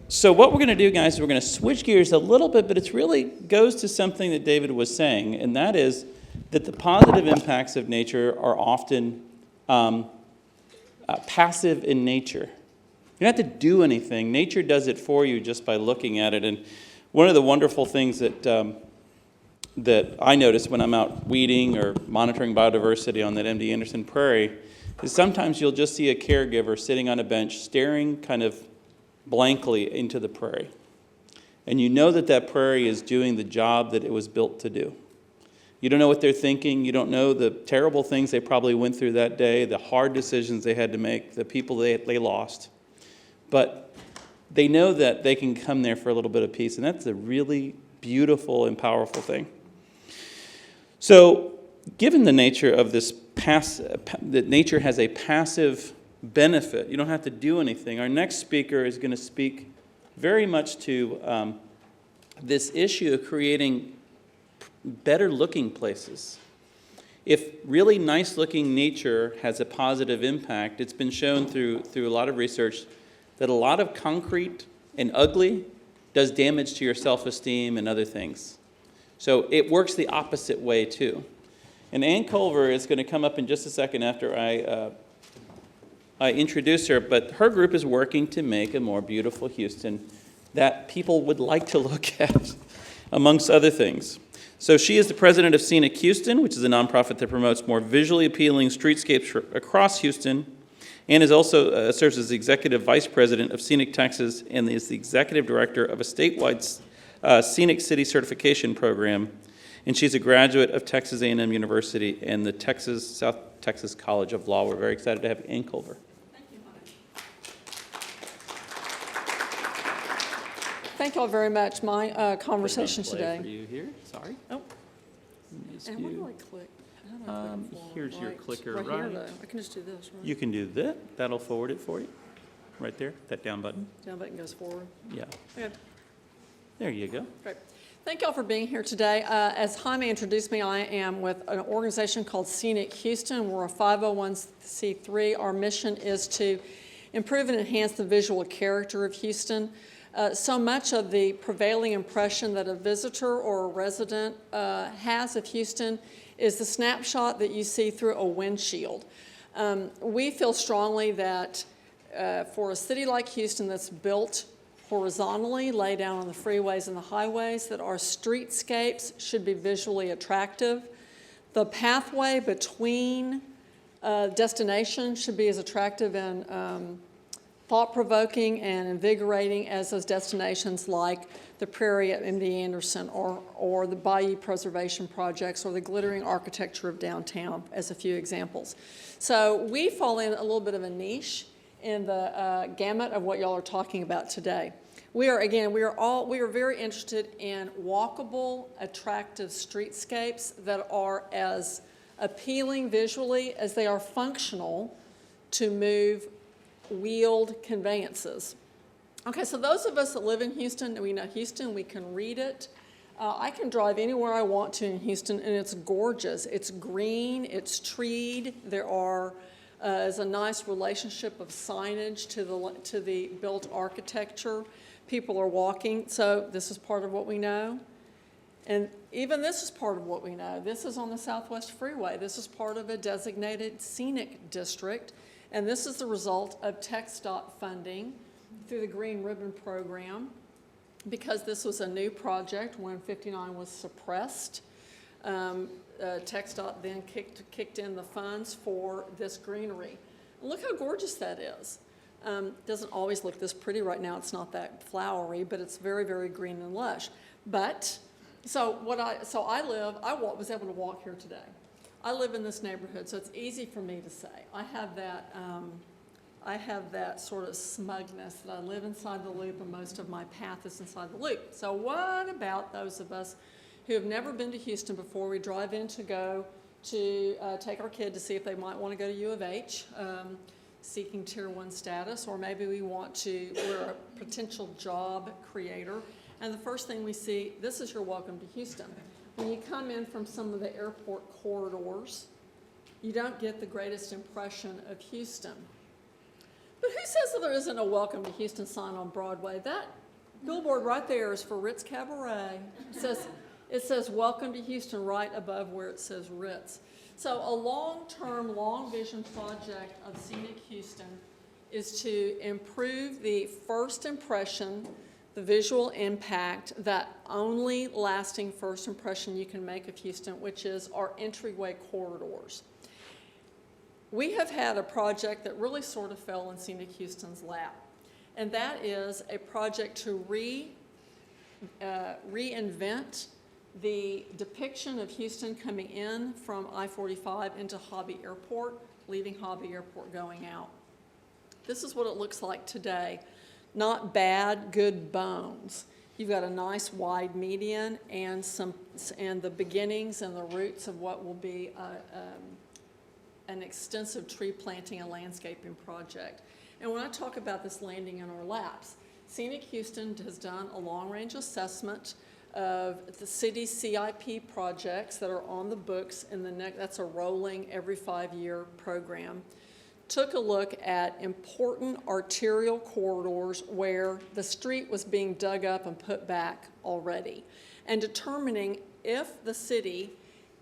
So what we're going to do, guys, is we're going to switch gears a little bit, but it really goes to something that David was saying, and that is that the positive impacts of nature are often passive in nature. You don't have to do anything. Nature does it for you just by looking at it. And one of the wonderful things that I notice when I'm out weeding or monitoring biodiversity on that MD Anderson prairie is sometimes you'll just see a caregiver sitting on a bench staring kind of blankly into the prairie. And you know that that prairie is doing the job that it was built to do. You don't know what they're thinking. You don't know the terrible things they probably went through that day, the hard decisions they had to make, the people they lost. But they know that they can come there for a little bit of peace, and that's a really beautiful and powerful thing. So, given the nature of this that nature has a passive benefit, you don't have to do anything. Our next speaker is going to speak very much to this issue of creating better looking places. If really nice looking nature has a positive impact, it's been shown through a lot of research that a lot of concrete and ugly does damage to your self-esteem and other things. So it works the opposite way too. And Ann Culver is going to come up in just a second after I introduce her, but her group is working to make a more beautiful Houston that people would like to look at, amongst other things. So she is the president of Scenic Houston, which is a nonprofit that promotes more visually appealing streetscapes across Houston, and is also serves as the executive vice president of Scenic Texas and is the executive director of a statewide Scenic City certification program. And she's a graduate of Texas A&M University and the South Texas College of Law. We're very excited to have Ann Culver. Thank you all very much. My conversation today. For you here. Sorry. Oh. And where do I click? Here's your clicker right here, though. I can just do this, right? You can do that. That'll forward it for you. Right there. That down button. Down button goes forward. Yeah. Okay. There you go. Great. Thank you all for being here today. As Jaime introduced me, I am with an organization called Scenic Houston. We're a 501c3. Our mission is to improve and enhance the visual character of Houston. So much of the prevailing impression that a visitor or a resident has of Houston is the snapshot that you see through a windshield. We feel strongly that for a city like Houston that's built horizontally, lay down on the freeways and the highways, that our streetscapes should be visually attractive. The pathway between destinations should be as attractive and thought-provoking and invigorating as those destinations like the Prairie at MD Anderson or the Bayou Preservation Projects or the glittering architecture of downtown as a few examples. So we fall in a little bit of a niche in the gamut of what y'all are talking about today. We are very interested in walkable, attractive streetscapes that are as appealing visually as they are functional to move wheeled conveyances. Okay, so those of us that live in Houston, we know Houston, we can read it. I can drive anywhere I want to in Houston, and it's gorgeous. It's green, it's treed. There is a nice relationship of signage to the built architecture. People are walking, so this is part of what we know. And even this is part of what we know. This is on the Southwest Freeway. This is part of a designated scenic district. And this is the result of TxDOT funding through the Green Ribbon Program. Because this was a new project when 59 was suppressed, TxDOT then kicked in the funds for this greenery. And look how gorgeous that is. Doesn't always look this pretty right now. It's not that flowery, but it's very, very green and lush. But I was able to walk here today. I live in this neighborhood, so it's easy for me to say. I have that sort of smugness that I live inside the loop, and most of my path is inside the loop. So what about those of us who have never been to Houston before? We drive in to go to take our kid to see if they might want to go to U of H, seeking Tier 1 status, or maybe we're a potential job creator. And the first thing we see, this is your welcome to Houston. When you come in from some of the airport corridors, you don't get the greatest impression of Houston. But But who says that there isn't a Welcome to Houston sign on Broadway? That billboard right there is for Ritz Cabaret. It says Welcome to Houston right above where it says Ritz. So a long-term, long vision project of Scenic Houston is to improve the first impression, the visual impact, that only lasting first impression you can make of Houston, which is our entryway corridors. We have had a project that really sort of fell in Scenic Houston's lap, and that is a project to reinvent the depiction of Houston coming in from I-45 into Hobby Airport, leaving Hobby Airport going out. This is what it looks like today. Not bad, good bones. You've got a nice wide median and the beginnings and the roots of what will be an extensive tree planting and landscaping project. And when I talk about this landing in our laps, Scenic Houston has done a long-range assessment of the city's CIP projects that are on the books in the next, that's a rolling every 5-year program. Took a look at important arterial corridors where the street was being dug up and put back already, and determining if the city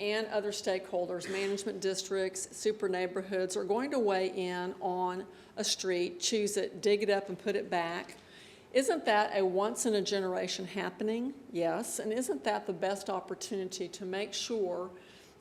and other stakeholders, management districts, super neighborhoods, are going to weigh in on a street, choose it, dig it up and put it back. Isn't that a once-in-a-generation happening? Yes. And isn't that the best opportunity to make sure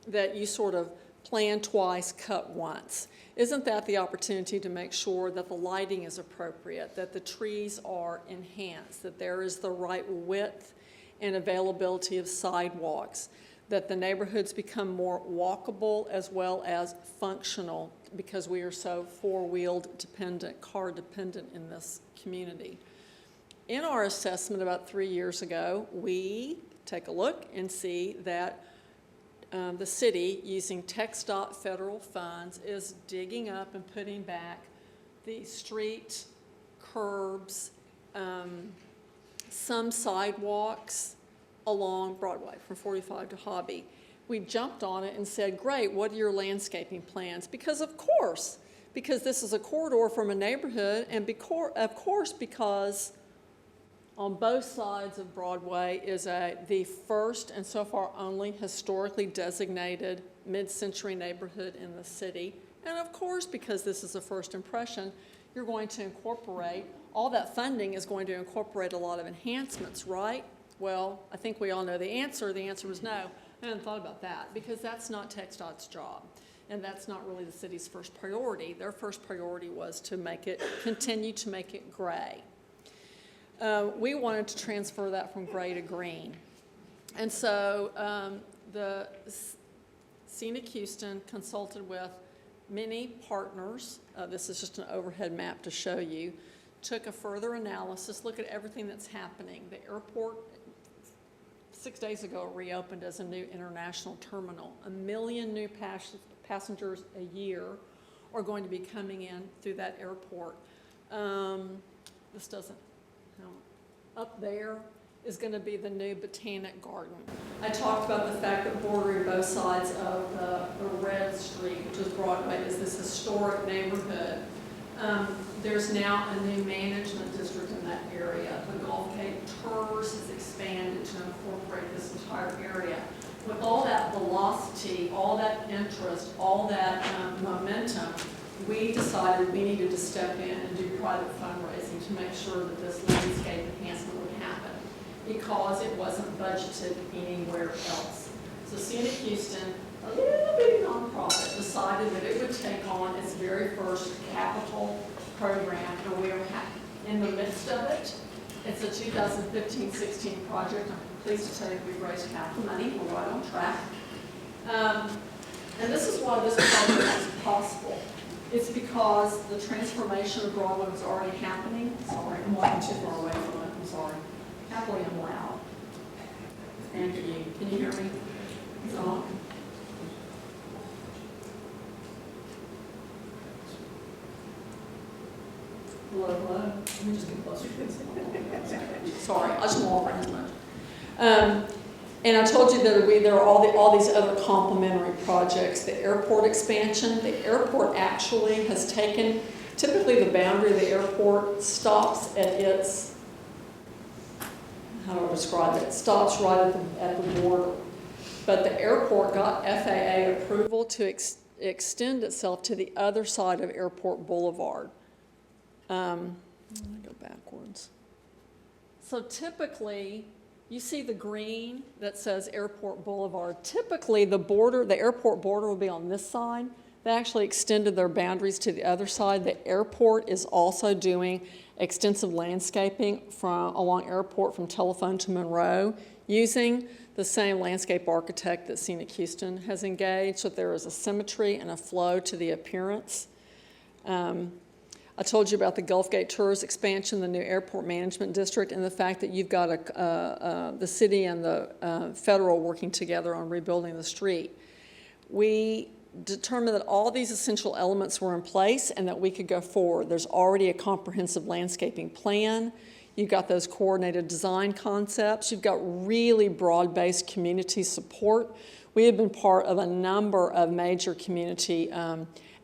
that you sort of plan twice, cut once? Isn't that the opportunity to make sure that the lighting is appropriate, that the trees are enhanced, that there is the right width and availability of sidewalks, that the neighborhoods become more walkable as well as functional, because we are so four-wheeled dependent, car dependent in this community? In our assessment about 3 years ago, we take a look and see that the city, using TxDOT federal funds, is digging up and putting back the street, curbs, some sidewalks along Broadway from 45 to Hobby. We jumped on it and said, great, what are your landscaping plans? Because of course, because this is a corridor from a neighborhood, and of course because on both sides of Broadway is the first and so far only historically designated mid-century neighborhood in the city. And of course, because this is a first impression, you're going to incorporate, all that funding is going to incorporate a lot of enhancements, right? Well, I think we all know the answer. The answer was no. I hadn't thought about that, because that's not TxDOT's job. And that's not really the city's first priority. Their first priority was to continue to make it gray. We wanted to transfer that from gray to green. And so the Scenic Houston consulted with many partners. This is just an overhead map to show you. Took a further analysis, look at everything that's happening. The airport 6 days ago reopened as a new international terminal. 1 million new passengers a year are going to be coming in through that airport. This doesn't. Up there is going to be the new Botanic Garden. I talked about the fact that bordering both sides of the Red Street, which is Broadway, is this historic neighborhood. There's now a new management district in that area. The Gulf Cape Tours has expanded to incorporate this entire area. With all that velocity, all that interest, all that momentum, we decided we needed to step in and do private fundraising to make sure that this landscape enhancement would happen, because it wasn't budgeted anywhere else. So Scenic Houston, a little bitty nonprofit, decided that it would take on its very first capital program, and we are in the midst of it. It's a 2015-16 project. I'm pleased to tell you we've raised capital money. We're right on track. And this is why this project is possible. It's because the transformation of Broadway was already happening. Sorry, I'm walking too far away from it. I'm sorry. Happily, I'm loud. And can you hear me? It's on. Hello, hello. Let me just get closer to this. Sorry, I just won't walk around as much. And I told you that there are all these other complementary projects. The airport expansion. The airport actually has taken Typically, the boundary of the airport stops at its, how do I describe it? It stops right at the border. But the airport got FAA approval to extend itself to the other side of Airport Boulevard. Let me go backwards. So typically, you see the green that says Airport Boulevard. Typically, the airport border will be on this side. They actually extended their boundaries to the other side. The airport is also doing extensive landscaping along Airport from Telephone to Monroe using the same landscape architect that Scenic Houston has engaged, so there is a symmetry and a flow to the appearance. I told you about the Gulf Gate Tours expansion, the new airport management district, and the fact that you've got the city and the federal working together on rebuilding the street. We determined that all these essential elements were in place and that we could go forward. There's already a comprehensive landscaping plan. You've got those coordinated design concepts. You've got really broad-based community support. We have been part of a number of major community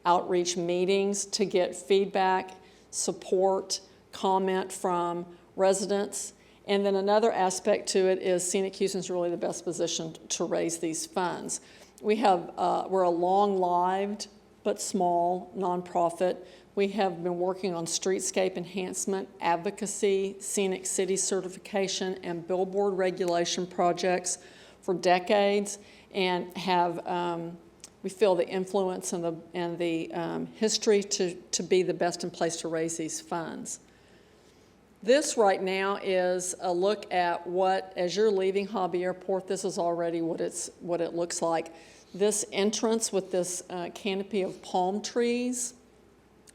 outreach meetings to get feedback, support, comment from residents. And then another aspect to it is Scenic Houston's really the best position to raise these funds. We're a long-lived but small nonprofit. We have been working on streetscape enhancement, advocacy, scenic city certification, and billboard regulation projects for decades, and have we feel the influence and the history to be the best in place to raise these funds. This right now is a look at what, as you're leaving Hobby Airport, this is already what it looks like. This entrance with this canopy of palm trees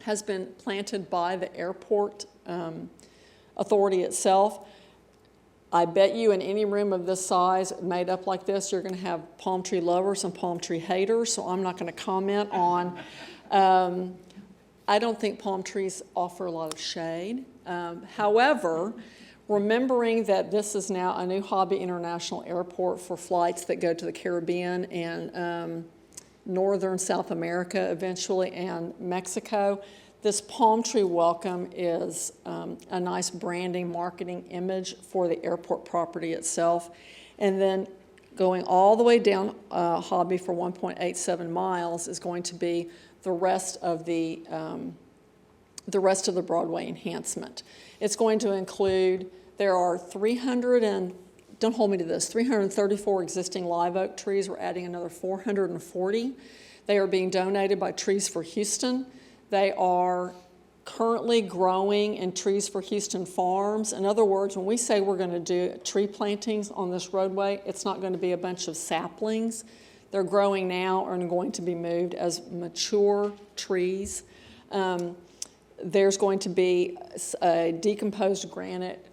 has been planted by the airport authority itself. I bet you in any room of this size made up like this, you're going to have palm tree lovers and palm tree haters, so I'm not going to comment on. I don't think palm trees offer a lot of shade. However, remembering that this is now a new Hobby International Airport for flights that go to the Caribbean and northern South America eventually and Mexico, this palm tree welcome is a nice branding, marketing image for the airport property itself. And then going all the way down Hobby for 1.87 miles is going to be the rest of the Broadway enhancement. It's going to include, there are 334 existing live oak trees. We're adding another 440. They are being donated by Trees for Houston. They are currently growing in Trees for Houston farms. In other words, when we say we're going to do tree plantings on this roadway, it's not going to be a bunch of saplings. They're growing now and going to be moved as mature trees. There's going to be a decomposed granite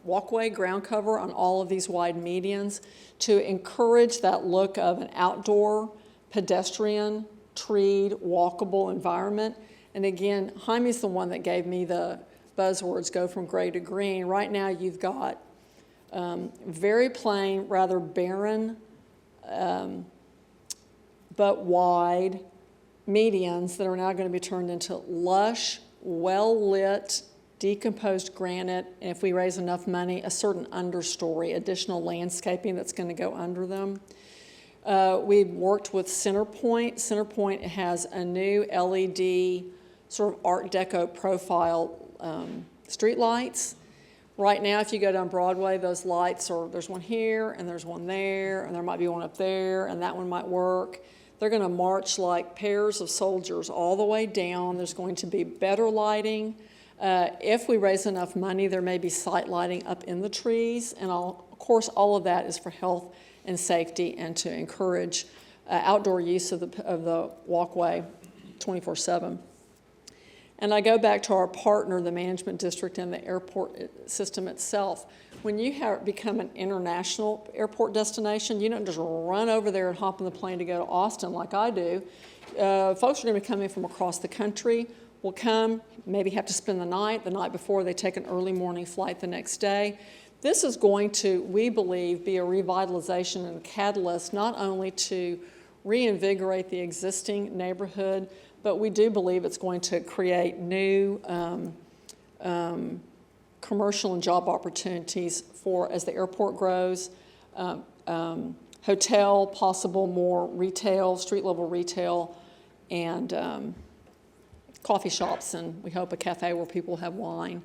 walkway, ground cover on all of these wide medians to encourage that look of an outdoor, pedestrian, treed, walkable environment. And again, Jaime's the one that gave me the buzzwords, go from gray to green. Right now you've got very plain, rather barren, but wide medians that are now going to be turned into lush, well-lit, decomposed granite, and if we raise enough money, a certain understory, additional landscaping that's going to go under them. We've worked with Centerpoint. Centerpoint has a new LED sort of Art Deco profile street lights. Right now, if you go down Broadway, those lights are, there's one here, and there's one there, and there might be one up there, and that one might work. They're going to march like pairs of soldiers all the way down. There's going to be better lighting. If we raise enough money, there may be sight lighting up in the trees, and of course, all of that is for health and safety and to encourage outdoor use of the walkway 24/7. And I go back to our partner, the management district and the airport system itself. When you become an international airport destination, you don't just run over there and hop on the plane to go to Austin like I do. Folks are going to be coming from across the country, will come, maybe have to spend the night before they take an early morning flight the next day. This is going to, we believe, be a revitalization and a catalyst not only to reinvigorate the existing neighborhood, but we do believe it's going to create new commercial and job opportunities for, as the airport grows, hotel, possible more retail, street-level retail, and coffee shops, and we hope a cafe where people have wine,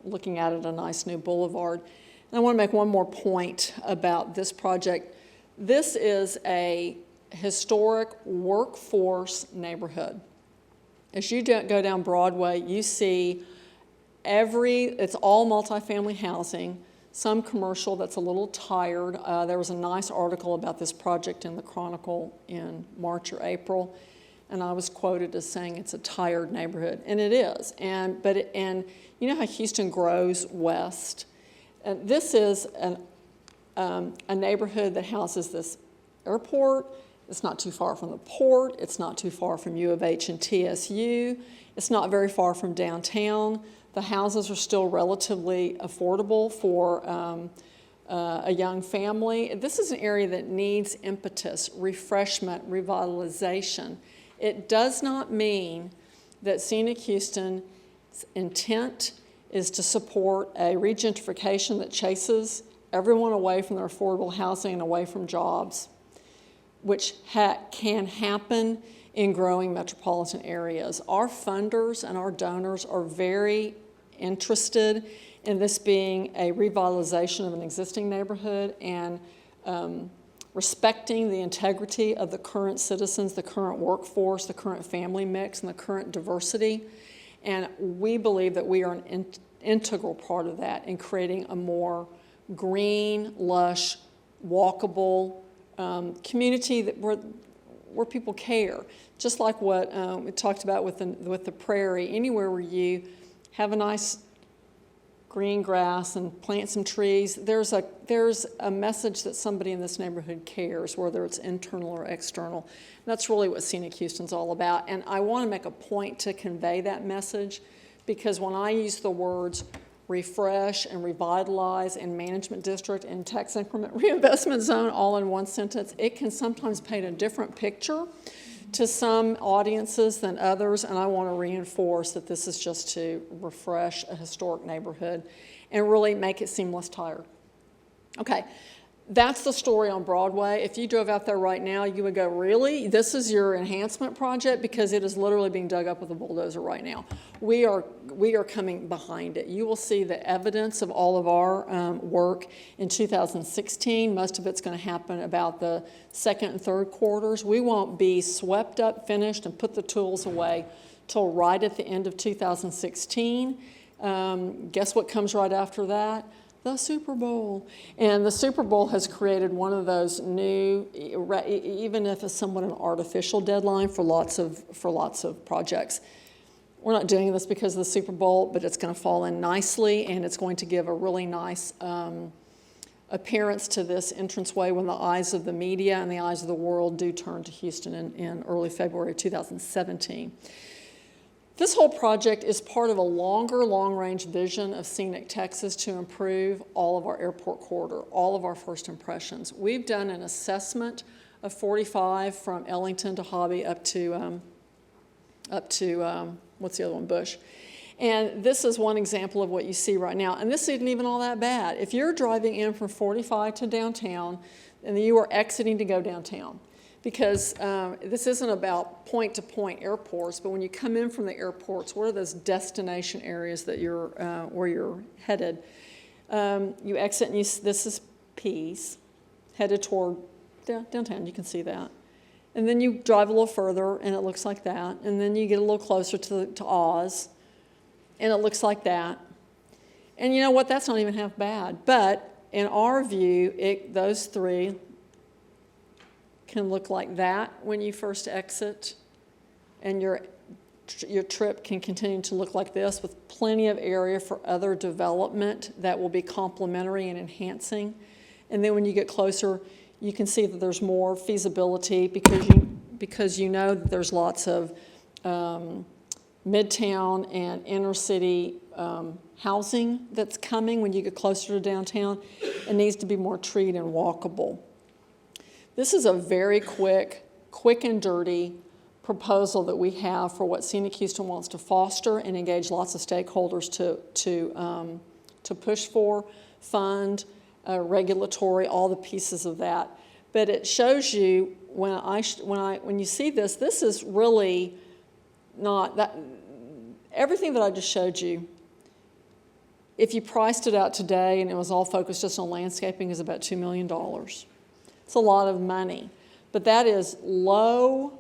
looking out at a nice new boulevard. And I want to make one more point about this project. This is a historic workforce neighborhood. As you go down Broadway, you see it's all multifamily housing, some commercial that's a little tired. There was a nice article about this project in the Chronicle in March or April, and I was quoted as saying it's a tired neighborhood, and it is. And you know how Houston grows west? And this is a neighborhood that houses this airport. It's not too far from the port. It's not too far from U of H and TSU. It's not very far from downtown. The houses are still relatively affordable for a young family. This is an area that needs impetus, refreshment, revitalization. It does not mean that Scenic Houston's intent is to support a regentrification that chases everyone away from their affordable housing and away from jobs, which can happen in growing metropolitan areas. Our funders and our donors are very interested in this being a revitalization of an existing neighborhood and respecting the integrity of the current citizens, the current workforce, the current family mix, and the current diversity. And we believe that we are an integral part of that in creating a more green, lush, walkable community where people care. Just like what we talked about with the prairie, anywhere where you have a nice green grass and plant some trees, there's a message that somebody in this neighborhood cares, whether it's internal or external. And that's really what Scenic Houston's all about. And I want to make a point to convey that message, because when I use the words refresh and revitalize and management district and tax increment reinvestment zone all in one sentence, it can sometimes paint a different picture to some audiences than others, and I want to reinforce that this is just to refresh a historic neighborhood and really make it seem less tired. Okay, that's the story on Broadway. If you drove out there right now, you would go, really? This is your enhancement project? Because it is literally being dug up with a bulldozer right now. We are coming behind it. You will see the evidence of all of our work in 2016. Most of it's going to happen about the second and third quarters. We won't be swept up, finished, and put the tools away till right at the end of 2016. Guess what comes right after that? The Super Bowl. And the Super Bowl has created one of those new, even if it's somewhat an artificial deadline for lots of projects. We're not doing this because of the Super Bowl, but it's going to fall in nicely, and it's going to give a really nice appearance to this entranceway when the eyes of the media and the eyes of the world do turn to Houston in early February of 2017. This whole project is part of a longer, long-range vision of Scenic Texas to improve all of our airport corridor, all of our first impressions. We've done an assessment of 45 from Ellington to Hobby up to what's the other one, Bush. And this is one example of what you see right now. And this isn't even all that bad. If you're driving in from 45 to downtown, and you are exiting to go downtown, because this isn't about point-to-point airports, but when you come in from the airports, what are those destination areas that you're where you're headed? You exit, and this is Pease, headed toward downtown. You can see that. And then you drive a little further, and it looks like that. And then you get a little closer to Oz, and it looks like that. And you know what? That's not even half bad. But in our view, those three can look like that when you first exit, and your trip can continue to look like this with plenty of area for other development that will be complementary and enhancing. And then when you get closer, you can see that there's more feasibility because you know that there's lots of midtown and inner city housing that's coming when you get closer to downtown. It needs to be more treed and walkable. This is a very quick and dirty proposal that we have for what Scenic Houston wants to foster and engage lots of stakeholders to push for, fund, regulatory, all the pieces of that. But it shows you when you see this, this is really not that. Everything that I just showed you, if you priced it out today and it was all focused just on landscaping, is about $2 million. It's a lot of money, but that is low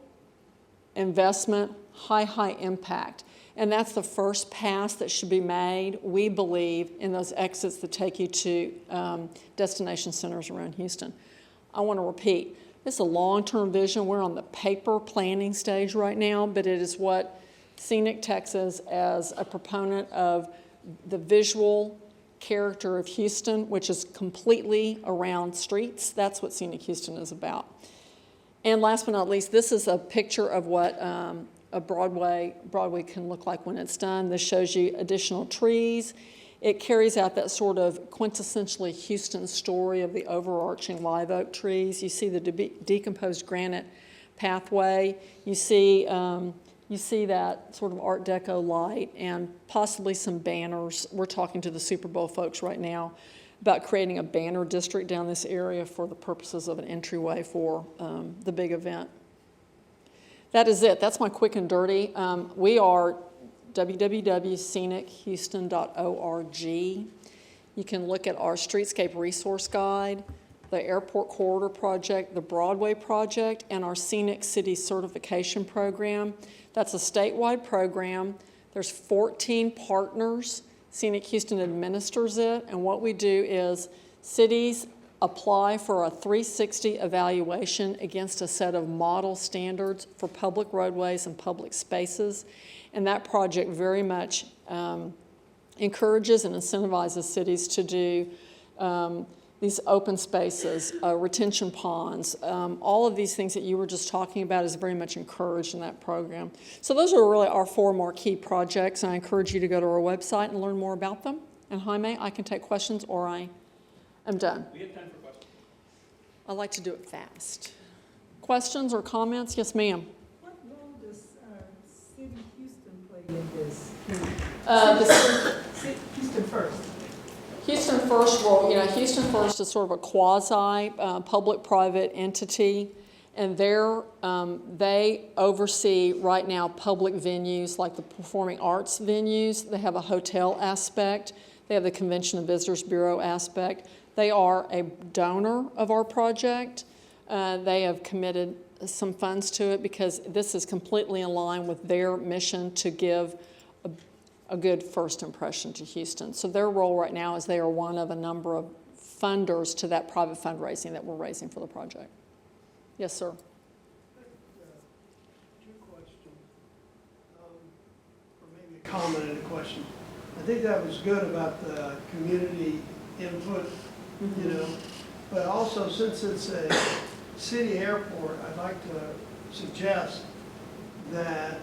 investment, high impact. And that's the first pass that should be made, we believe, in those exits that take you to destination centers around Houston. I want to repeat, it's a long-term vision. We're on the paper planning stage right now, but it is what Scenic Texas, as a proponent of the visual character of Houston, which is completely around streets, that's what Scenic Houston is about. And last but not least, this is a picture of what a Broadway can look like when it's done. This shows you additional trees. It carries out that sort of quintessentially Houston story of the overarching live oak trees. You see the decomposed granite pathway. You see that sort of Art Deco light and possibly some banners. We're talking to the Super Bowl folks right now about creating a banner district down this area for the purposes of an entryway for the big event. That is it. That's my quick and dirty. We are www.scenichouston.org. You can look at our Streetscape resource guide, the Airport Corridor Project, the Broadway Project, and our Scenic City Certification Program. That's a statewide program. There's 14 partners. Scenic Houston administers it, and what we do is cities apply for a 360 evaluation against a set of model standards for public roadways and public spaces. And that project very much encourages and incentivizes cities to do these open spaces, retention ponds, all of these things that you were just talking about is very much encouraged in that program. So those are really our 4 marquee projects, and I encourage you to go to our website and learn more about them. And Jaime, I can take questions or I am done. We have time for questions. I like to do it fast. Questions or comments? Yes, ma'am. What role does City Houston play in this? Houston First. Houston First role, Houston First is sort of a quasi public-private entity, and they oversee right now public venues like the performing arts venues. They have a hotel aspect. They have the Convention and Visitors Bureau aspect. They are a donor of our project. They have committed some funds to it because this is completely in line with their mission to give a good first impression to Houston. So their role right now is they are one of a number of funders to that private fundraising that we're raising for the project. Yes, sir. Two questions, or maybe a comment and a question. I think that was good about the community input, but also since it's a city airport, I'd like to suggest that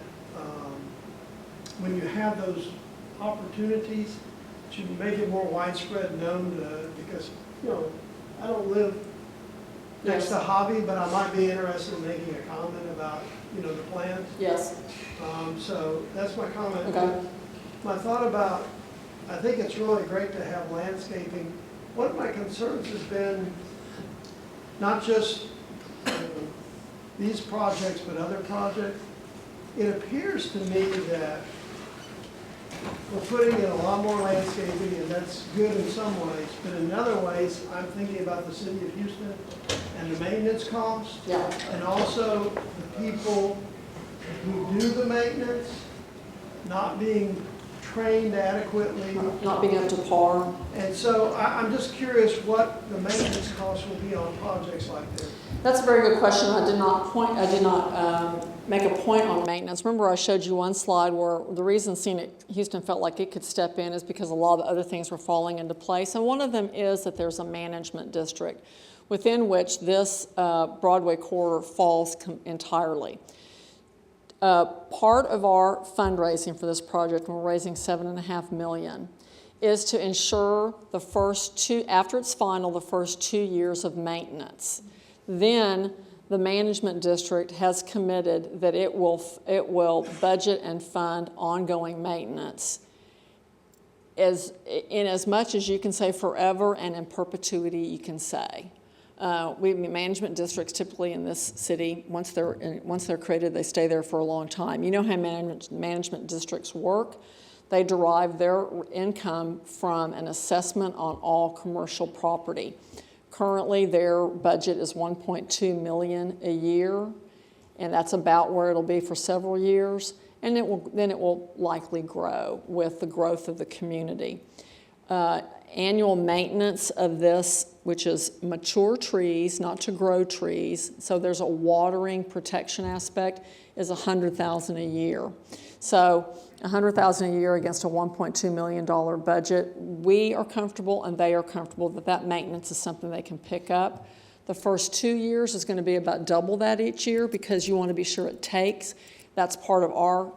when you have those opportunities, should you make it more widespread known because, I don't live next to Hobby, but I might be interested in making a comment about, the plans. Yes. So that's my comment. Okay. My thought about, I think it's really great to have landscaping. One of my concerns has been not just these projects, but other projects. It appears to me that we're putting in a lot more landscaping, and that's good in some ways, but in other ways, I'm thinking about the city of Houston and the maintenance costs, and also the people who do the maintenance not being trained adequately. Not being up to par. And so I'm just curious what the maintenance costs will be on projects like this. That's a very good question. I did not make a point on maintenance. Remember I showed you one slide where the reason Scenic Houston felt like it could step in is because a lot of the other things were falling into place. And one of them is that there's a management district within which this Broadway corridor falls entirely. Part of our fundraising for this project, and we're raising $7.5 million, is to ensure the first 2, after it's final, the first 2 years of maintenance. Then the management district has committed that it will budget and fund ongoing maintenance in as much as you can say forever, and in perpetuity you can say. Management districts typically in this city, once they're created, they stay there for a long time. You know how management districts work. They derive their income from an assessment on all commercial property. Currently, their budget is $1.2 million a year, and that's about where it'll be for several years. And then it will likely grow with the growth of the community. Annual maintenance of this, which is mature trees, not to grow trees, so there's a watering protection aspect, is $100,000 a year. So $100,000 a year against a $1.2 million budget, we are comfortable and they are comfortable that maintenance is something they can pick up. The first 2 years is going to be about double that each year because you want to be sure it takes. That's part of our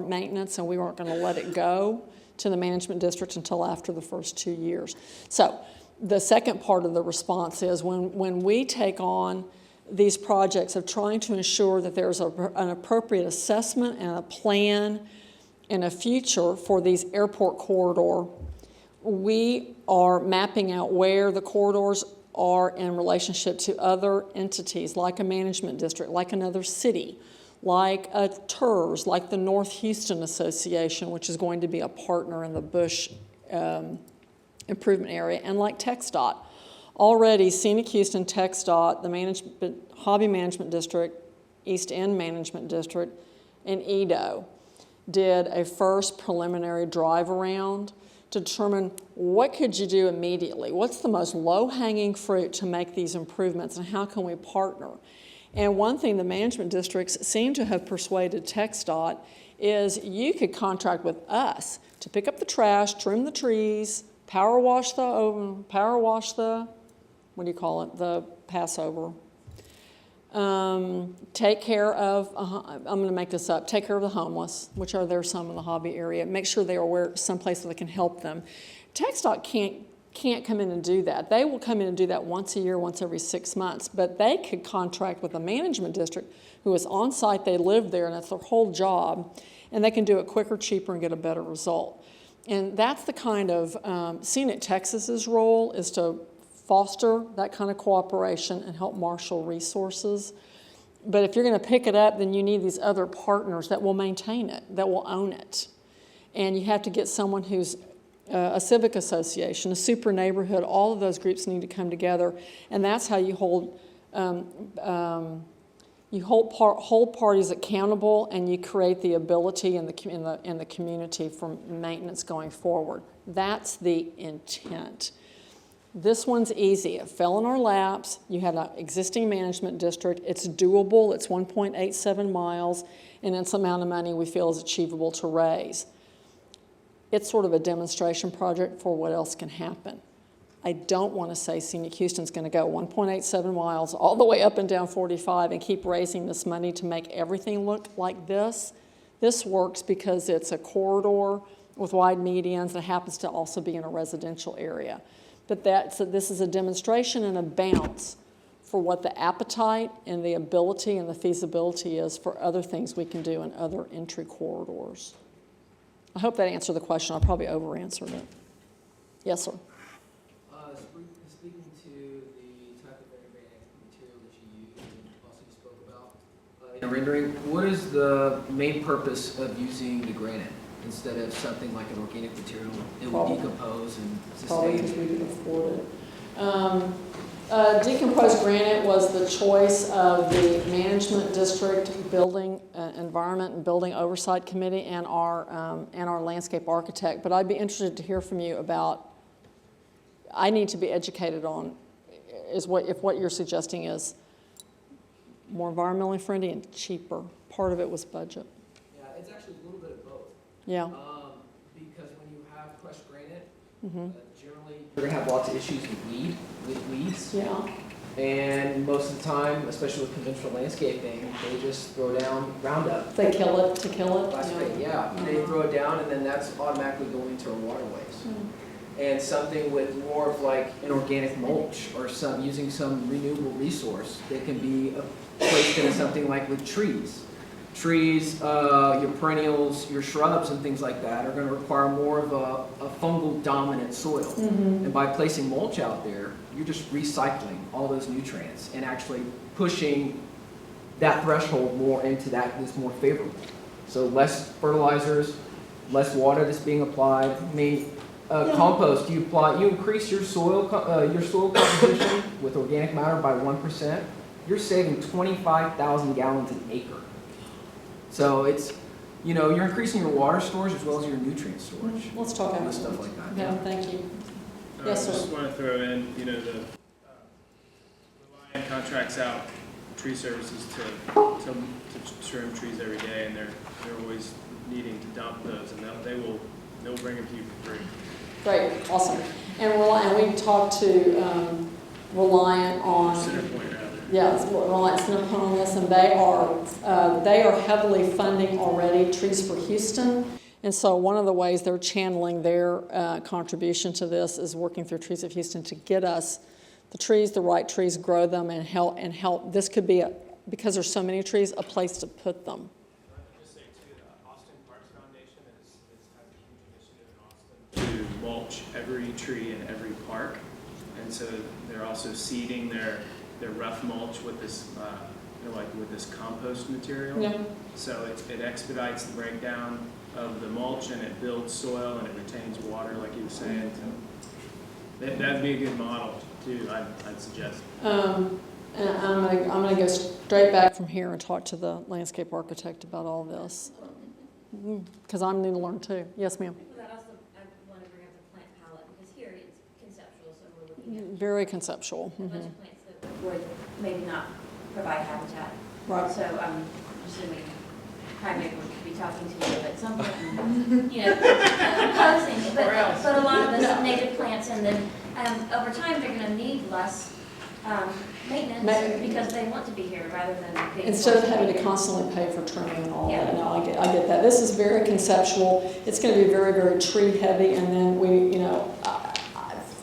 maintenance, and we aren't going to let it go to the management district until after the first 2 years. So the second part of the response is when we take on these projects of trying to ensure that there's an appropriate assessment and a plan and a future for these airport corridor, we are mapping out where the corridors are in relationship to other entities like a management district, like another city, like a TERS, like the North Houston Association, which is going to be a partner in the Bush improvement area, and like TxDOT. Already, Scenic Houston, TxDOT, the Hobby Management District, East End Management District, and EDO did a first preliminary drive around to determine what could you do immediately, what's the most low-hanging fruit to make these improvements, and how can we partner. And one thing the management districts seem to have persuaded TxDOT is you could contract with us to pick up the trash, trim the trees, power wash the, what do you call it, the Passover. Take care of, I'm going to make this up, take care of the homeless, which are there some in the hobby area. Make sure they are aware someplace that can help them. TxDOT can't come in and do that. They will come in and do that once a year, once every 6 months, but they could contract with a management district who is on site, they live there, and that's their whole job, and they can do it quicker, cheaper, and get a better result. And that's the kind of, Scenic Texas's role is to foster that kind of cooperation and help marshal resources. But if you're going to pick it up, then you need these other partners that will maintain it, that will own it. And you have to get someone who's a civic association, a super neighborhood, all of those groups need to come together. And that's how you hold parties accountable, and you create the ability in the community for maintenance going forward. That's the intent. This one's easy. It fell in our laps. You had an existing management district. It's doable. It's 1.87 miles, and it's the amount of money we feel is achievable to raise. It's sort of a demonstration project for what else can happen. I don't want to say Scenic Houston's going to go 1.87 miles all the way up and down 45 and keep raising this money to make everything look like this. This works because it's a corridor with wide medians that happens to also be in a residential area. But this is a demonstration and a bounce for what the appetite and the ability and the feasibility is for other things we can do in other entry corridors. I hope that answered the question. I probably over-answered it. Yes, sir. Speaking to the type of organic material that you use and also you spoke about in the rendering, what is the main purpose of using the granite instead of something like an organic material? It will decompose and Probably because sustain. we can afford it. Decomposed granite was the choice of the management district, building environment and building oversight committee, and our landscape architect. But I'd be interested to hear from you about. I need to be educated on if what you're suggesting is more environmentally friendly and cheaper. Part of it was budget. Yeah, it's actually a little bit of both. Yeah. Because when you have crushed granite, Mm-hmm. generally you're gonna have lots of issues with weeds. Yeah. And most of the time, especially with conventional landscaping, they just throw down Roundup. They kill it. They They throw it down, and then that's automatically going to our waterways. and something with more of like an organic mulch or using some renewable resource that can be placed into something like with trees. Trees, your perennials, your shrubs and things like that are going to require more of a fungal dominant soil. Mm-hmm. And by placing mulch out there, you're just recycling all those nutrients and actually pushing that threshold more into that's more favorable. So less fertilizers, less water that's being applied. I mean, compost, you increase your soil composition with organic matter by 1%, you're saving 25,000 gallons an acre. So it's, you're increasing your water storage as well as your nutrient storage. Let's talk about Stuff like that. Yeah, thank you. Yes, sir. I just want to throw in, the Reliant contracts out tree services to trim trees every day, and they're always needing to dump those, and they'll bring them to you for free. Great, awesome. And we talked to Reliant on. Centerpoint, rather. Yeah, Reliant Centerpoint on this, and they are heavily funding already Trees for Houston. And so one of the ways they're channeling their contribution to this is working through Trees of Houston to get us the right trees, grow them, and help. This could be, because there's so many trees, a place to put them. Can I just say, too, the Austin Parks Foundation has a huge initiative in Austin to mulch every tree in every park. And so they're also seeding their rough mulch with this, with this compost material. Yeah. So it expedites the breakdown of the mulch, and it builds soil, and it retains water, like you were saying. So that'd be a good model too. I'd suggest. And I'm gonna go straight back from here and talk to the landscape architect about all this, because I need to learn too. Yes, ma'am. But also, I want to bring up the plant palette, because here it's conceptual, so we're looking at Very conceptual. a bunch of plants that would maybe not provide habitat. Right. So I'm assuming primate would be talking to you at some point, and, proposing, but a lot of the native plants, and then over time, they're gonna need less maintenance because they want to be here rather than being. Instead of having to constantly pay for trimming and all that. No, I get that. This is very conceptual. It's going to be very, very tree heavy, and then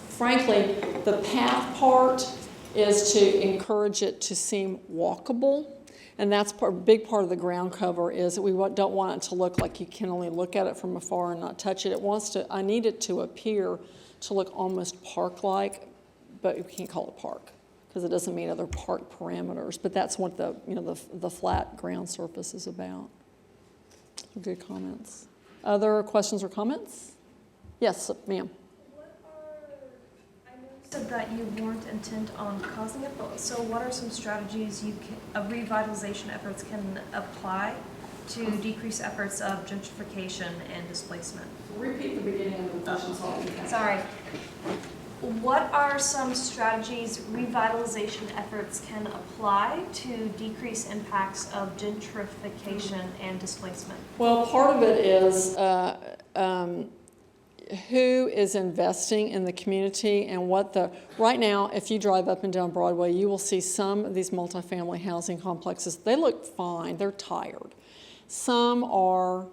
frankly, the path part is to encourage it to seem walkable. And that's a big part of the ground cover is that we don't want it to look like you can only look at it from afar and not touch it. I need it to appear to look almost park-like, but we can't call it park because it doesn't meet other park parameters. But that's what the flat ground surface is about. Good comments. Other questions or comments? Yes, ma'am. I noticed that you weren't intent on causing it, but so what are some strategies revitalization efforts can apply to decrease efforts of gentrification and displacement? Repeat the beginning of the question. Sorry. What are some strategies revitalization efforts can apply to decrease impacts of gentrification and displacement? Well, part of it is who is investing in the community and right now, if you drive up and down Broadway, you will see some of these multifamily housing complexes. They look fine, they're tired. Some are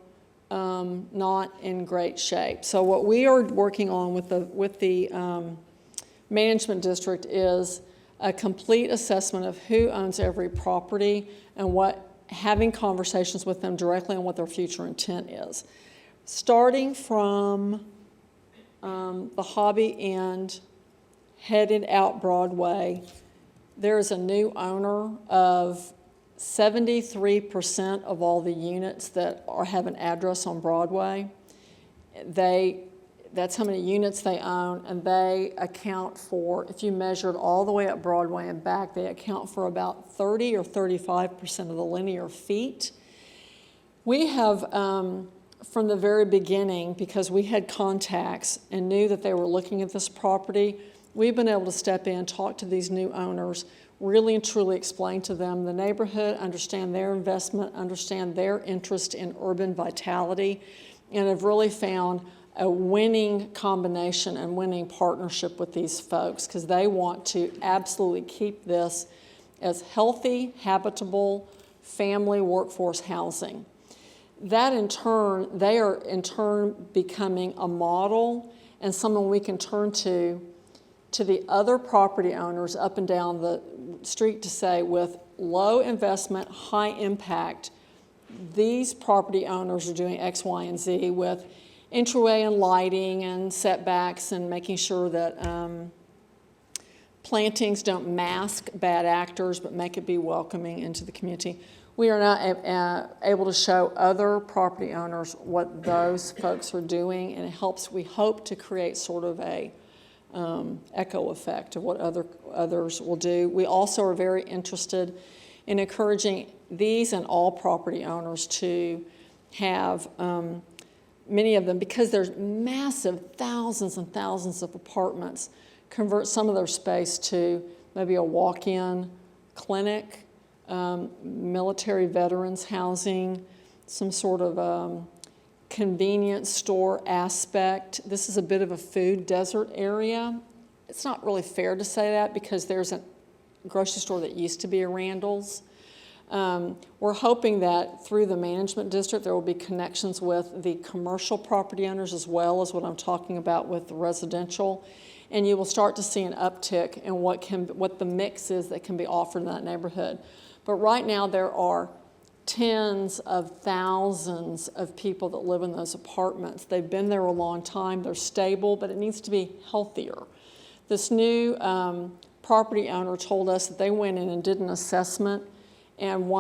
not in great shape. So what we are working on with the management district is a complete assessment of who owns every property and having conversations with them directly on what their future intent is. Starting from the hobby end, headed out Broadway, there is a new owner of 73% of all the units that have an address on Broadway. That's how many units they own, and they account for, if you measured all the way up Broadway and back, they account for about 30 or 35% of the linear feet. We have, from the very beginning, because we had contacts and knew that they were looking at this property, we've been able to step in, talk to these new owners, really and truly explain to them the neighborhood, understand their investment, understand their interest in urban vitality, and have really found a winning combination and winning partnership with these folks because they want to absolutely keep this as healthy, habitable, family workforce housing. That in turn, they are in turn becoming a model and someone we can turn to the other property owners up and down the street to say, with low investment, high impact, these property owners are doing X, Y, and Z with entryway and lighting and setbacks and making sure that plantings don't mask bad actors but make it be welcoming into the community. We are now able to show other property owners what those folks are doing, and it helps, we hope, to create sort of a echo effect of what others will do. We also are very interested in encouraging these and all property owners to have many of them, because there's massive thousands and thousands of apartments, convert some of their space to maybe a walk-in clinic, military veterans housing, some sort of convenience store aspect. This is a bit of a food desert area. It's not really fair to say that because there's a grocery store that used to be a Randall's. We're hoping that through the management district there will be connections with the commercial property owners as well as what I'm talking about with the residential, and you will start to see an uptick in what the mix is that can be offered in that neighborhood. But right now there are tens of thousands of people that live in those apartments. They've been there a long time, they're stable, but it needs to be healthier. This new property owner told us that they went in and did an assessment, and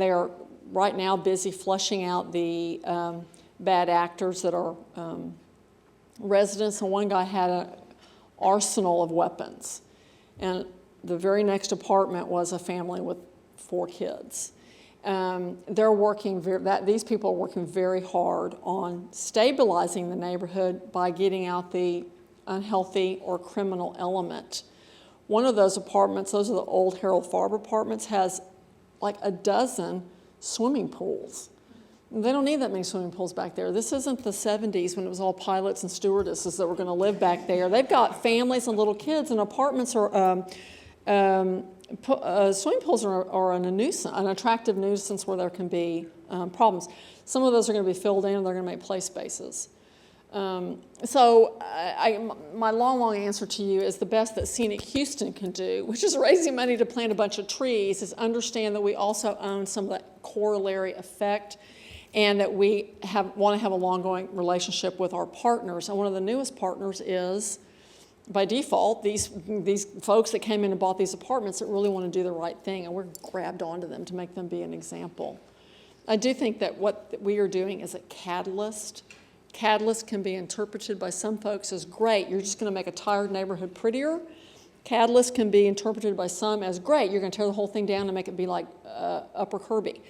they are right now busy flushing out the bad actors that are residents, and one guy had an arsenal of weapons. And the very next apartment was a family with 4 kids. They're working these people are working very hard on stabilizing the neighborhood by getting out the unhealthy or criminal element. One of those apartments, those are the old Harold Farber apartments, has like a dozen swimming pools. They don't need that many swimming pools back there. This isn't the 70s when it was all pilots and stewardesses that were going to live back there. They've got families and little kids, and apartments are swimming pools are an attractive nuisance where there can be problems. Some of those are going to be filled in and they're going to make play spaces. So my long answer to you is the best that Scenic Houston can do, which is raising money to plant a bunch of trees, is understand that we also own some of that corollary effect and that we want to have a long-going relationship with our partners. And one of the newest partners is, by default, these folks that came in and bought these apartments that really want to do the right thing, and we're grabbed onto them to make them be an example. I do think that what we are doing is a catalyst. Catalyst can be interpreted by some folks as great, you're just going to make a tired neighborhood prettier. Catalyst can be interpreted by some as great, you're going to tear the whole thing down and make it be like Upper Kirby.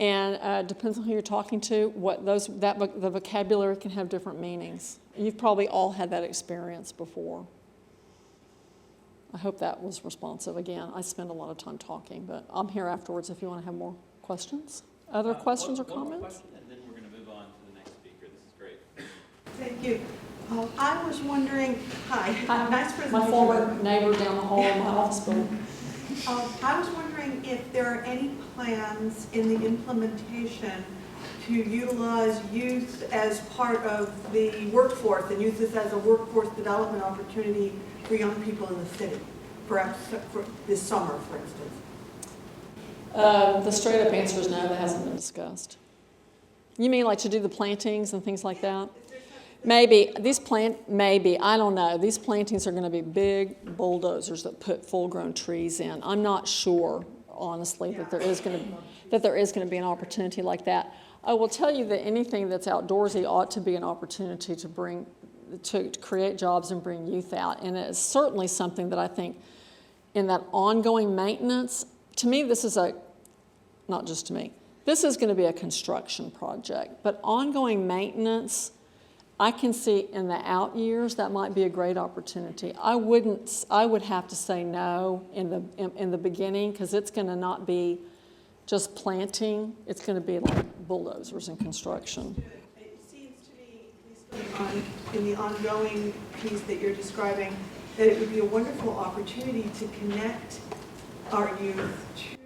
And depends on who you're talking to, the vocabulary can have different meanings. You've probably all had that experience before. I hope that was responsive. Again, I spend a lot of time talking, but I'm here afterwards if you want to have more questions. Other questions or comments? One question, and then we're going to move on to the next speaker. This is great. Thank you. I was wondering, hi, nice presentation. My former neighbor down the hall in my office building. I was wondering if there are any plans in the implementation to utilize youth as part of the workforce and use this as a workforce development opportunity for young people in the city, perhaps for this summer, for instance. The straight up answer is no, that hasn't been discussed. You mean like to do the plantings and things like that? Maybe, I don't know. These plantings are going to be big bulldozers that put full-grown trees in. I'm not sure, honestly, that there is going to be an opportunity like that. I will tell you that anything that's outdoorsy ought to be an opportunity to create jobs and bring youth out. And it's certainly something that I think in that ongoing maintenance, to me, this is not just to me, this is going to be a construction project, but ongoing maintenance, I can see in the out years that might be a great opportunity. I would have to say no in the beginning, because it's going to not be just planting, it's going to be like bulldozers and construction. It seems to me, at least in the ongoing piece that you're describing, that it would be a wonderful opportunity to connect our youth to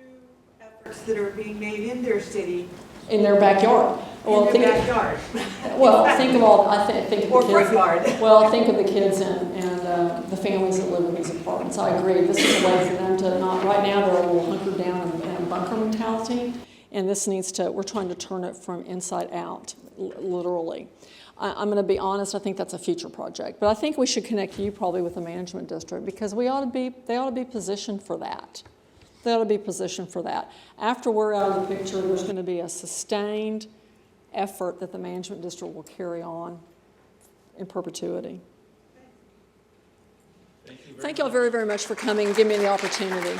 efforts that are being made in their city. In their backyard. Well, in their think, backyard. well, think of all, think of Or the front kids. yard. Well, think of the kids and the families that live in these apartments. I agree. This is a way for them to not, right now, they're a little hunkered down in a bunker mentality. And this needs to, we're trying to turn it from inside out, literally. I'm going to be honest, I think that's a future project. But I think we should connect you probably with the management district because they ought to be positioned for that. They ought to be positioned for that. After we're out of the picture, there's going to be a sustained effort that the management district will carry on in perpetuity. Thank you all very, very much for coming and giving me the opportunity.